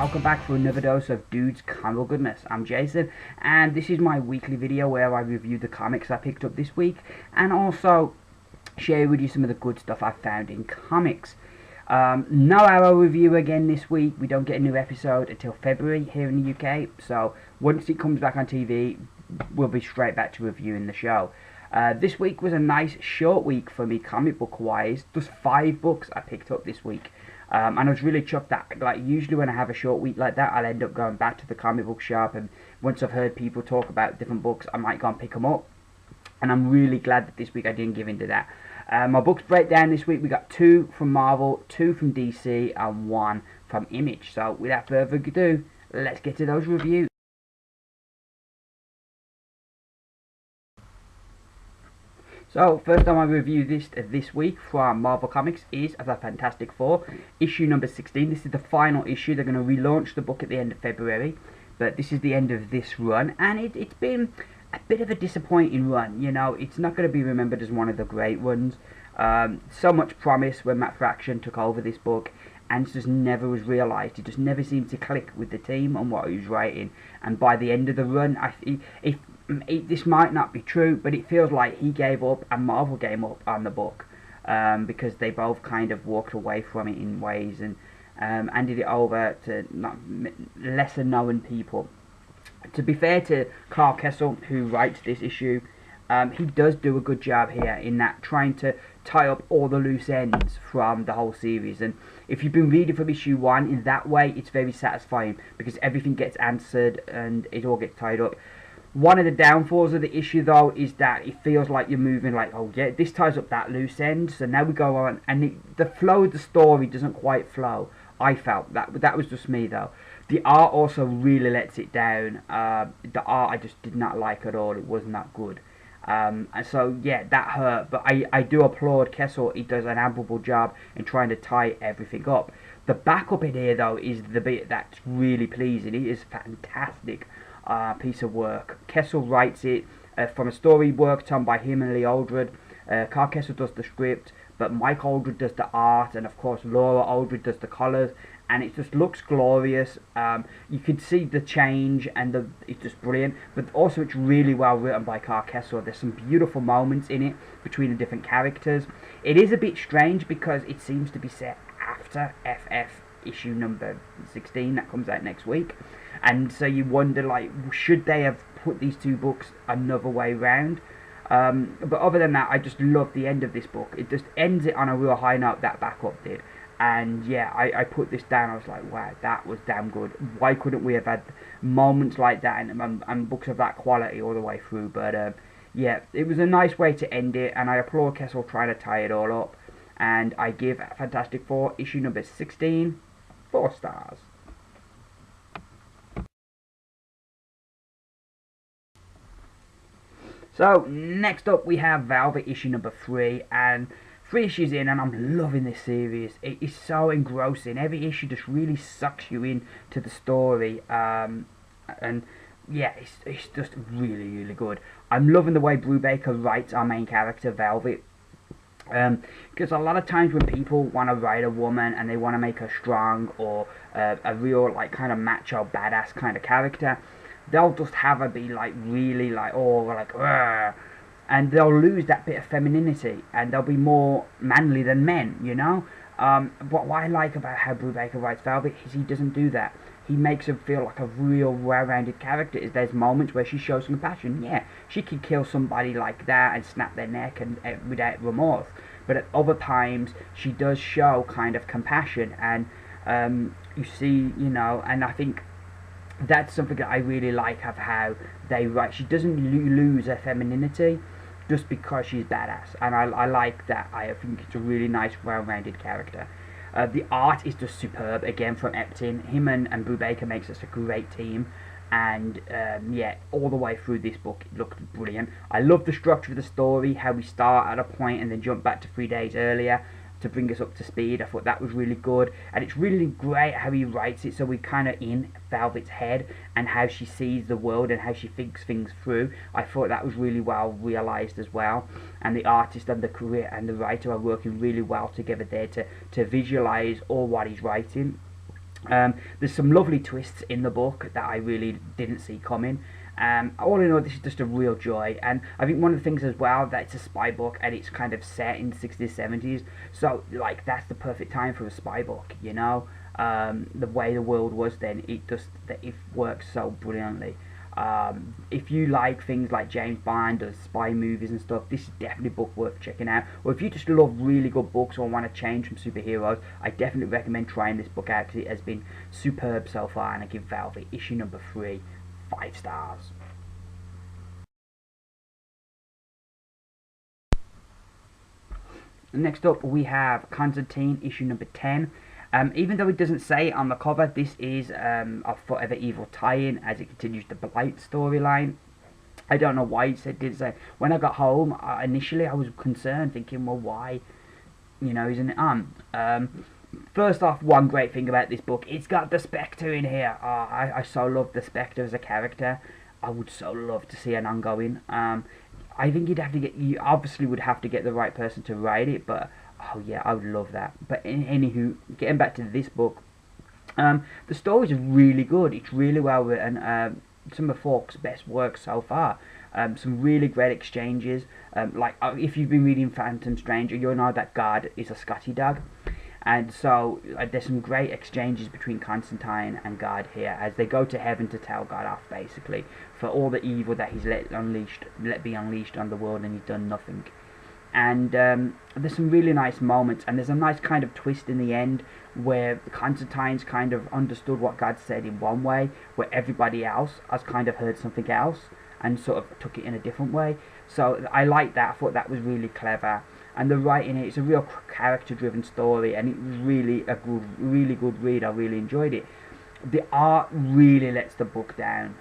welcome back for another dose of Dude's Comic Goodness. I'm Jason, and this is my weekly video where I review the comics I picked up this week, and also share with you some of the good stuff I found in comics. No Arrow review again this week. We don't get a new episode until February here in the UK, so once it comes back on TV, we'll be straight back to reviewing the show. This week was a nice short week for me comic book wise. Just 5 books I picked up this week. And I was really chuffed that, like, usually when I have a short week like that, I'll end up going back to the comic book shop, and once I've heard people talk about different books, I might go and pick them up. And I'm really glad that this week I didn't give in to that. My books breakdown this week, we got 2 from Marvel, 2 from DC, and 1 from Image. So without further ado, let's get to those reviews. So, first time I review this week from Marvel Comics is The Fantastic Four, issue number 16. This is the final issue. They're going to relaunch the book at the end of February, but this is the end of this run, and it's been a bit of a disappointing run. You know, it's not going to be remembered as one of the great ones. So much promise when Matt Fraction took over this book, and it just never was realised. It just never seemed to click with the team on what he was writing, and by the end of the run, this might not be true, but it feels like he gave up and Marvel gave up on the book, because they both kind of walked away from it in ways, and handed it over to lesser known people. To be fair to Carl Kessel, who writes this issue, he does do a good job here in that, trying to tie up all the loose ends from the whole series. And if you've been reading from issue 1 in that way, it's very satisfying because everything gets answered and it all gets tied up. One of the downfalls of the issue, though, is that it feels like you're moving like, oh yeah, this ties up that loose end, so now we go on, and the flow of the story doesn't quite flow. I felt that was just me, though. The art also really lets it down. The art I just did not like at all. It was not good. And so yeah, that hurt. But I do applaud Kessel. He does an admirable job in trying to tie everything up. The backup in here, though, is the bit that's really pleasing. It is fantastic. Piece of work. Kessel writes it from a story worked on by him and Lee Aldred. Carl Kessel does the script, but Mike Aldred does the art, and of course Laura Aldred does the colours, and it just looks glorious. You can see the change, and it's just brilliant, but also it's really well written by Carl Kessel. There's some beautiful moments in it between the different characters. It is a bit strange because it seems to be set after FF issue number 16 that comes out next week, and so you wonder, like, should they have put these 2 books another way round? But other than that, I just love the end of this book. It just ends it on a real high note, that backup did. And yeah, I put this down, I was like, wow, that was damn good. Why couldn't we have had moments like that and books of that quality all the way through? But yeah, it was a nice way to end it, and I applaud Kessel trying to tie it all up. And I give Fantastic Four issue number 16 4 stars. So next up we have Velvet issue number 3, and 3 issues in, and I'm loving this series. It is so engrossing. Every issue just really sucks you in to the story, and yeah, it's just really, really good. I'm loving the way Brubaker writes our main character Velvet. Because a lot of times when people want to write a woman and they want to make her strong, or a real, like, kind of macho badass kind of character, they'll just have her be like really like, oh, like, Rrr, and they'll lose that bit of femininity and they'll be more manly than men, you know. But what I like about how Brubaker writes Velvet is he doesn't do that. He makes her feel like a real well-rounded character. There's moments where she shows compassion. Yeah, she can kill somebody like that and snap their neck and without remorse. But at other times, she does show kind of compassion, and you see, you know, and I think that's something that I really like of how they write. She doesn't lose her femininity just because she's badass, and I like that. I think it's a really nice, well-rounded character. The art is just superb, again, from Epton. Him and Brubaker makes us a great team, and yeah, all the way through this book it looks brilliant. I love the structure of the story, how we start at a point and then jump back to 3 days earlier to bring us up to speed. I thought that was really good, and it's really great how he writes it, so we're kind of in Velvet's head and how she sees the world and how she thinks things through. I thought that was really well realised as well, and the artist and the career and the writer are working really well together there to visualise all what he's writing. There's some lovely twists in the book that I really didn't see coming. All in all, this is just a real joy, and I think one of the things as well that it's a spy book and it's kind of set in the 60s, 70s, so like that's the perfect time for a spy book, you know. The way the world was then, it works so brilliantly. If you like things like James Bond or spy movies and stuff, this is definitely a book worth checking out. Or if you just love really good books or want to change from superheroes, I definitely recommend trying this book out because it has been superb so far, and I give Velvet issue number 3 5 stars. Next up we have Constantine issue number 10. Even though it doesn't say it on the cover, this is a Forever Evil tie-in as it continues the Blight storyline. I don't know why it didn't say. When I got home, initially I was concerned, thinking, well, why? You know, isn't it on? First off, one great thing about this book, it's got the Spectre in here. Oh, I so love the Spectre as a character. I would so love to see an ongoing. I think you obviously would have to get the right person to write it, but oh yeah, I would love that. But anywho, getting back to this book, the story is really good. It's really well written. Some of Falk's best work so far. Some really great exchanges. If you've been reading Phantom Stranger, you'll know that Guard is a Scotty dog. And so there's some great exchanges between Constantine and Guard here as they go to heaven to tell God off, basically, for all the evil that he's let be unleashed on the world, and he's done nothing. And there's some really nice moments, and there's a nice kind of twist in the end where Constantine's kind of understood what God said in one way, where everybody else has kind of heard something else and sort of took it in a different way. So I liked that. I thought that was really clever. And the writing, it's a real character-driven story, and it was really good read. I really enjoyed it. The art really lets the book down.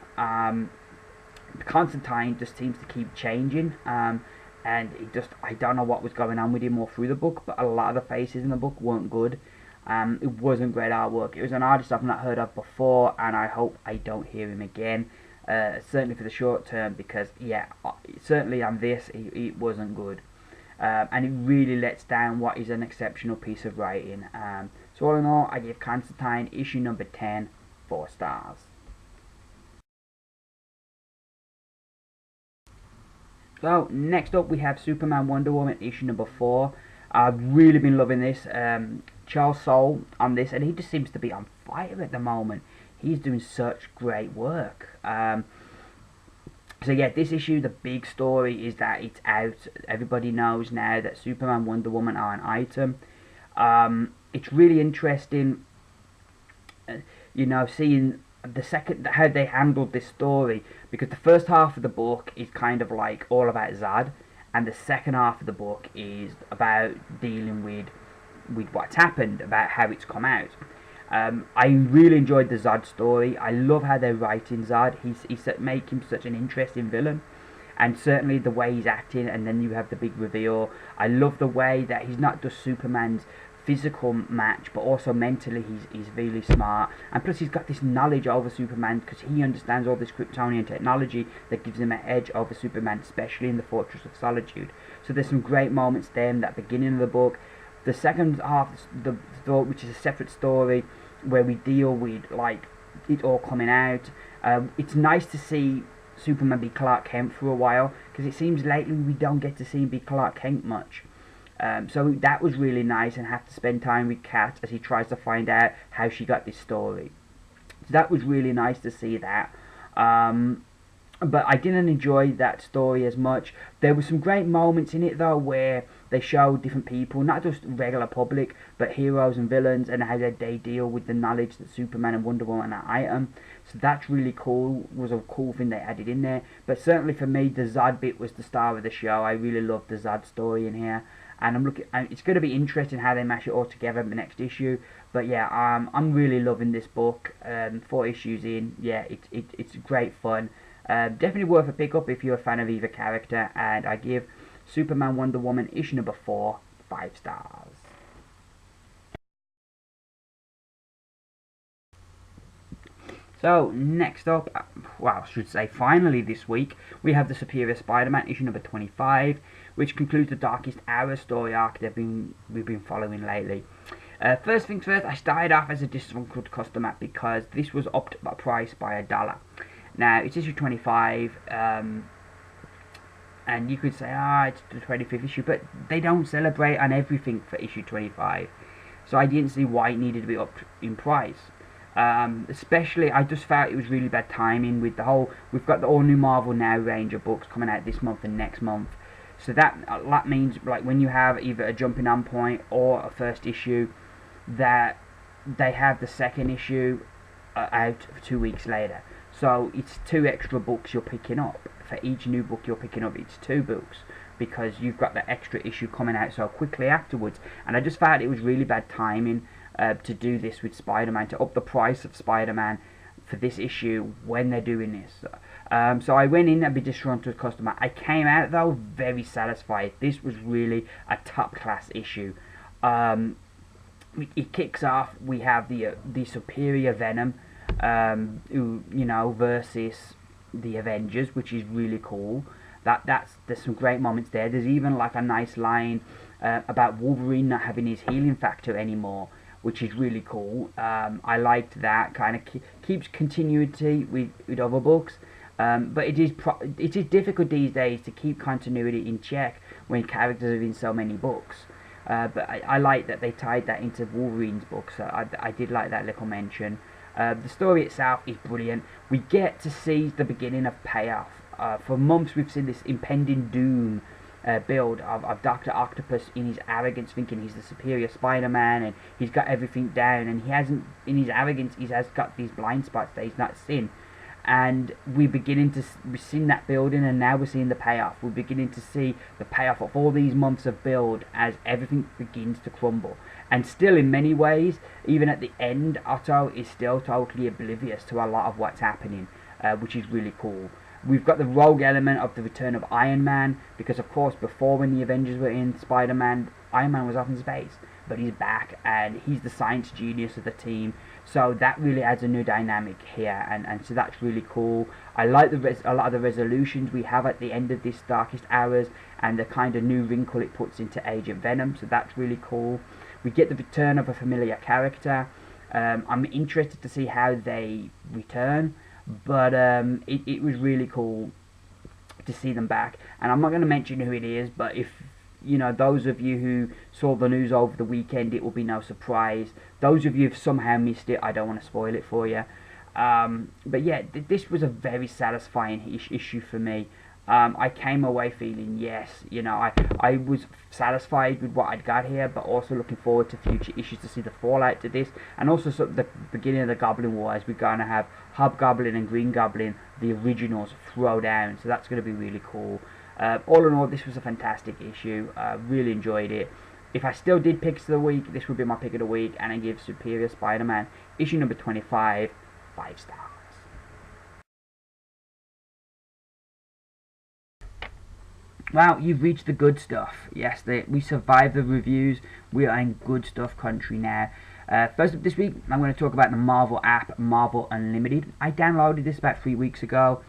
Constantine just seems to keep changing, and I don't know what was going on with him all through the book, but a lot of the faces in the book weren't good. It wasn't great artwork. It was an artist I've not heard of before, and I hope I don't hear him again. Certainly for the short term, because yeah, certainly on this, it wasn't good. And it really lets down what is an exceptional piece of writing. So all in all, I give Constantine issue number 10 4 stars. So next up we have Superman Wonder Woman issue number 4. I've really been loving this. Charles Soule on this, and he just seems to be on fire at the moment. He's doing such great work. So yeah, this issue, the big story is that it's out. Everybody knows now that Superman, Wonder Woman are an item. It's really interesting, you know, seeing how they handled this story, because the first half of the book is kind of like all about Zod, and the second half of the book is about dealing with what's happened, about how it's come out. I really enjoyed the Zod story. I love how they're writing Zod. He's making him such an interesting villain, and certainly the way he's acting, and then you have the big reveal. I love the way that he's not just Superman's physical match, but also mentally he's really smart, and plus he's got this knowledge over Superman because he understands all this Kryptonian technology that gives him an edge over Superman, especially in the Fortress of Solitude. So there's some great moments there in that beginning of the book. The second half, which is a separate story, where we deal with like it all coming out. It's nice to see Superman be Clark Kent for a while, because it seems lately we don't get to see him be Clark Kent much. So that was really nice, and have to spend time with Kat as he tries to find out how she got this story. So that was really nice to see that. But I didn't enjoy that story as much. There were some great moments in it though, where they showed different people, not just regular public, but heroes and villains, and how they deal with the knowledge that Superman and Wonder Woman are an item. So that's really cool. Was a cool thing they added in there. But certainly for me, the Zod bit was the star of the show. I really loved the Zod story in here, and it's going to be interesting how they mash it all together in the next issue. But yeah, I'm really loving this book. 4 issues in, yeah, it's great fun. Definitely worth a pick up if you're a fan of either character, and I give Superman Wonder Woman issue number 4 5 stars. So next up, well, I should say finally this week, we have the Superior Spider-Man issue number 25, which concludes the Darkest Hour story arc we've been following lately. First things first, I started off as a disgruntled customer because this was upped by price by $1. Now, it's issue 25, and you could say, it's the 25th issue, but they don't celebrate on everything for issue 25. So I didn't see why it needed to be upped in price. Especially, I just felt it was really bad timing with the whole, we've got the all new Marvel Now range of books coming out this month and next month. So that means, like, when you have either a jumping on point or a first issue, that they have the second issue out 2 weeks later. So it's 2 extra books you're picking up. For each new book you're picking up, it's 2 books, because you've got the extra issue coming out so quickly afterwards. And I just felt it was really bad timing to do this with Spider-Man, to up the price of Spider-Man for this issue when they're doing this. So I went in a bit disgruntled customer. I came out though very satisfied. This was really a top class issue. It kicks off. We have the superior Venom, versus the Avengers, which is really cool. There's some great moments there. There's even like a nice line about Wolverine not having his healing factor anymore, which is really cool. I liked that. Kind of keeps continuity with other books, but it is difficult these days to keep continuity in check when characters are in so many books. But I like that they tied that into Wolverine's book, so I did like that little mention. The story itself is brilliant. We get to see the beginning of payoff. For months we've seen this impending doom build of Dr. Octopus in his arrogance, thinking he's the superior Spider-Man and he's got everything down, and he hasn't. In his arrogance, he has got these blind spots that he's not seen. And we're seeing that building, and now we're seeing the payoff. We're beginning to see the payoff of all these months of build as everything begins to crumble. And still, in many ways, even at the end, Otto is still totally oblivious to a lot of what's happening, which is really cool. We've got the rogue element of the return of Iron Man, because of course before, when the Avengers were in Spider-Man, Iron Man was off in space, but he's back and he's the science genius of the team. So that really adds a new dynamic here, and so that's really cool. I like a lot of the resolutions we have at the end of this Darkest Hours, and the kind of new wrinkle it puts into Agent Venom, so that's really cool. We get the return of a familiar character. I'm interested to see how they return, but it was really cool to see them back. And I'm not going to mention who it is, but if those of you who saw the news over the weekend, it will be no surprise. Those of you who've somehow missed it, I don't want to spoil it for you. But yeah, this was a very satisfying issue for me. I came away feeling, yes, I was satisfied with what I'd got here, but also looking forward to future issues to see the fallout to this, and also sort of the beginning of the Goblin War, as we're going to have Hobgoblin and Green Goblin, the originals, throw down, so that's going to be really cool. All in all, this was a fantastic issue. Really enjoyed it. If I still did picks of the week, this would be my pick of the week, and I give Superior Spider-Man issue number 25 5 stars. Well, you've reached the good stuff. Yes, we survived the reviews. We are in good stuff country now. First up this week, I'm going to talk about the Marvel app, Marvel Unlimited. I downloaded this about 3 weeks ago.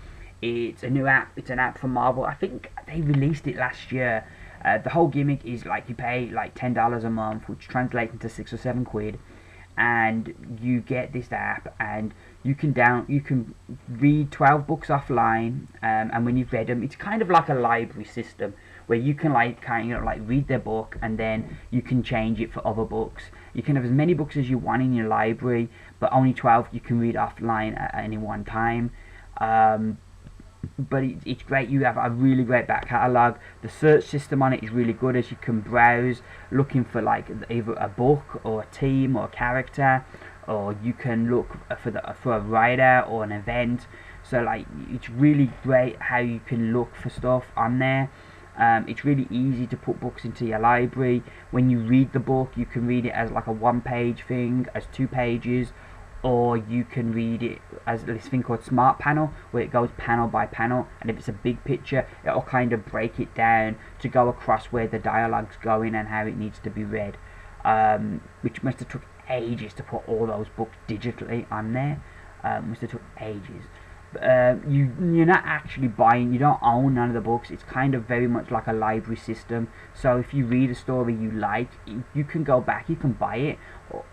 It's a new app. It's an app from Marvel. I think they released it last year. The whole gimmick is like you pay like $10 a month, which translates into £6 or £7, and you get this app, and you can read 12 books offline, and when you've read them, it's kind of like a library system where you can read their book, and then you can change it for other books. You can have as many books as you want in your library, but only 12 you can read offline at any one time. But it's great. You have a really great back catalogue. The search system on it is really good, as you can browse looking for like either a book or a team or a character, or you can look for a writer or an event. So like, it's really great how you can look for stuff on there. It's really easy to put books into your library. When you read the book, you can read it as like a 1-page thing, as 2 pages, or you can read it as this thing called Smart Panel, where it goes panel by panel, and if it's a big picture, it'll kind of break it down to go across where the dialogue's going and how it needs to be read, which must have took ages to put all those books digitally on there. Must have took ages. You're not actually buying, you don't own none of the books. It's kind of very much like a library system. So if you read a story you like, you can go back, you can buy it,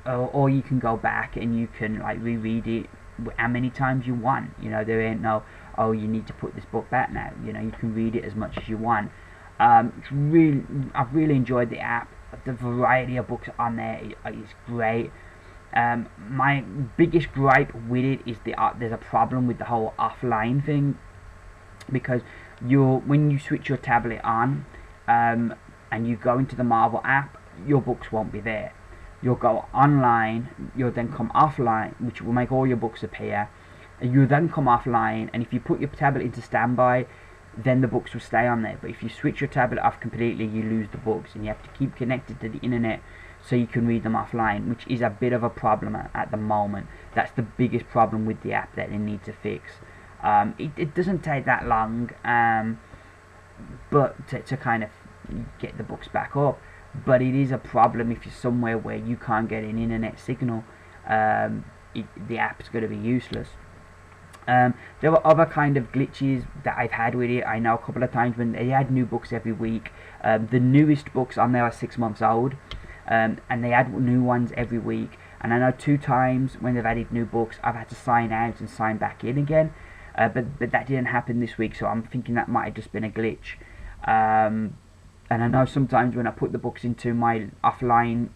or you can go back and you can like reread it how many times you want. You know, there ain't no, oh, you need to put this book back now. You know, you can read it as much as you want. I've really enjoyed the app. The variety of books on there is great. My biggest gripe with it is there's a problem with the whole offline thing, because when you switch your tablet on and you go into the Marvel app, your books won't be there. You'll go online, you'll then come offline, which will make all your books appear, and you'll then come offline, and if you put your tablet into standby, then the books will stay on there. But if you switch your tablet off completely, you lose the books, and you have to keep connected to the internet so you can read them offline, which is a bit of a problem at the moment. That's the biggest problem with the app that they need to fix. It doesn't take that long, but to kind of get the books back up. But it is a problem if you're somewhere where you can't get an internet signal. The app's going to be useless. There were other kind of glitches that I've had with it. I know a couple of times when they had new books every week. The newest books on there are 6 months old. And they add new ones every week, and I know 2 times when they've added new books I've had to sign out and sign back in again, but that didn't happen this week, so I'm thinking that might have just been a glitch. And I know sometimes when I put the books into my offline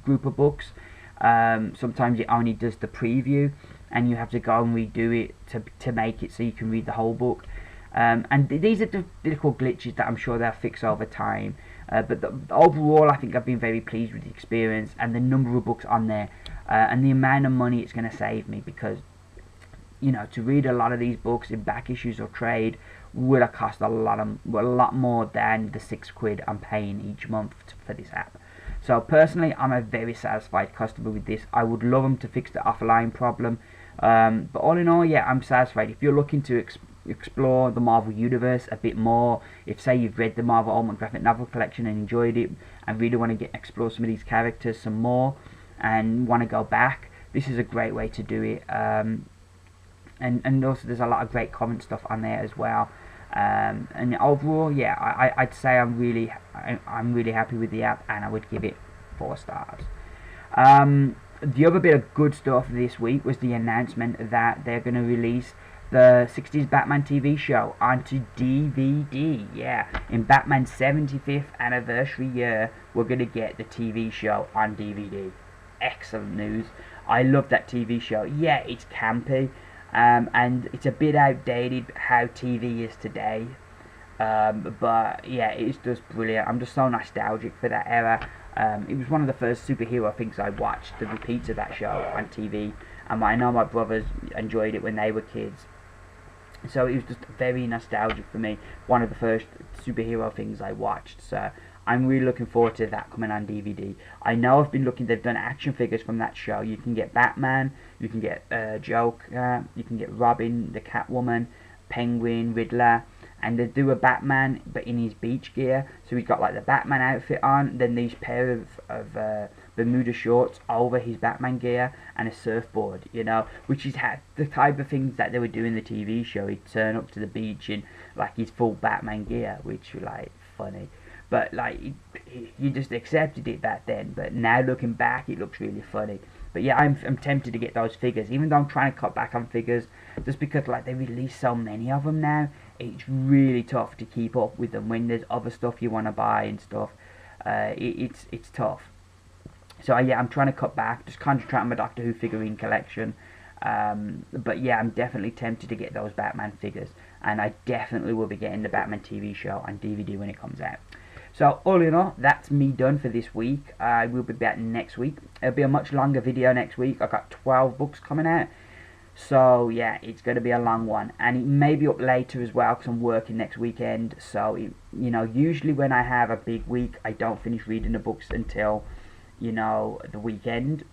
group of books, sometimes it only does the preview and you have to go and redo it to make it so you can read the whole book. And these are the little glitches that I'm sure they'll fix over time. But overall, I think I've been very pleased with the experience and the number of books on there, and the amount of money it's going to save me, because, you know, to read a lot of these books in back issues or trade would have cost a lot more than the £6 I'm paying each month for this app. So personally, I'm a very satisfied customer with this. I would love them to fix the offline problem, but all in all, yeah, I'm satisfied. If you're looking to explore the Marvel Universe a bit more, if say you've read the Marvel Ultimate Graphic Novel Collection and enjoyed it and really want to explore some of these characters some more and want to go back, this is a great way to do it. And also there's a lot of great comment stuff on there as well. And overall, yeah, I'd say I'm really happy with the app, and I would give it 4 stars. The other bit of good stuff this week was the announcement that they're going to release the 60s Batman TV show onto DVD. Yeah, in Batman's 75th anniversary year, we're going to get the TV show on DVD. Excellent news. I love that TV show. Yeah, it's campy, and it's a bit outdated how TV is today. But yeah, it's just brilliant. I'm just so nostalgic for that era. It was one of the first superhero things I watched, the repeats of that show on TV, and I know my brothers enjoyed it when they were kids. So it was just very nostalgic for me. One of the first superhero things I watched. So I'm really looking forward to that coming on DVD. I know I've been looking, they've done action figures from that show. You can get Batman, you can get Joker, you can get Robin, the Catwoman, Penguin, Riddler, and they do a Batman but in his beach gear. So he's got like the Batman outfit on, then these pair of Bermuda shorts over his Batman gear, and a surfboard, you know, which is the type of things that they would do in the TV show. He'd turn up to the beach in like his full Batman gear, which was like funny. But like you just accepted it back then, but now looking back it looks really funny. But yeah, I'm tempted to get those figures, even though I'm trying to cut back on figures, just because like they release so many of them now. It's really tough to keep up with them when there's other stuff you want to buy and stuff. It's tough. So yeah, I'm trying to cut back, just concentrate on my Doctor Who figurine collection. But yeah, I'm definitely tempted to get those Batman figures, and I definitely will be getting the Batman TV show on DVD when it comes out. So all in all, that's me done for this week. I will be back next week. It'll be a much longer video next week. I've got 12 books coming out. So yeah, it's going to be a long one, and it may be up later as well because I'm working next weekend. So you know, usually when I have a big week, I don't finish reading the books until, you know, the weekend.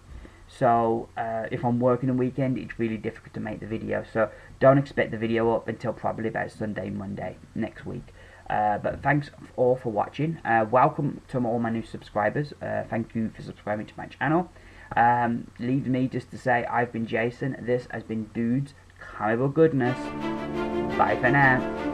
So if I'm working a weekend, it's really difficult to make the video. So don't expect the video up until probably about Sunday, Monday next week. But thanks all for watching. Welcome to all my new subscribers. Thank you for subscribing to my channel. Leave me just to say I've been Jason. This has been Dudes horrible goodness. Bye for now.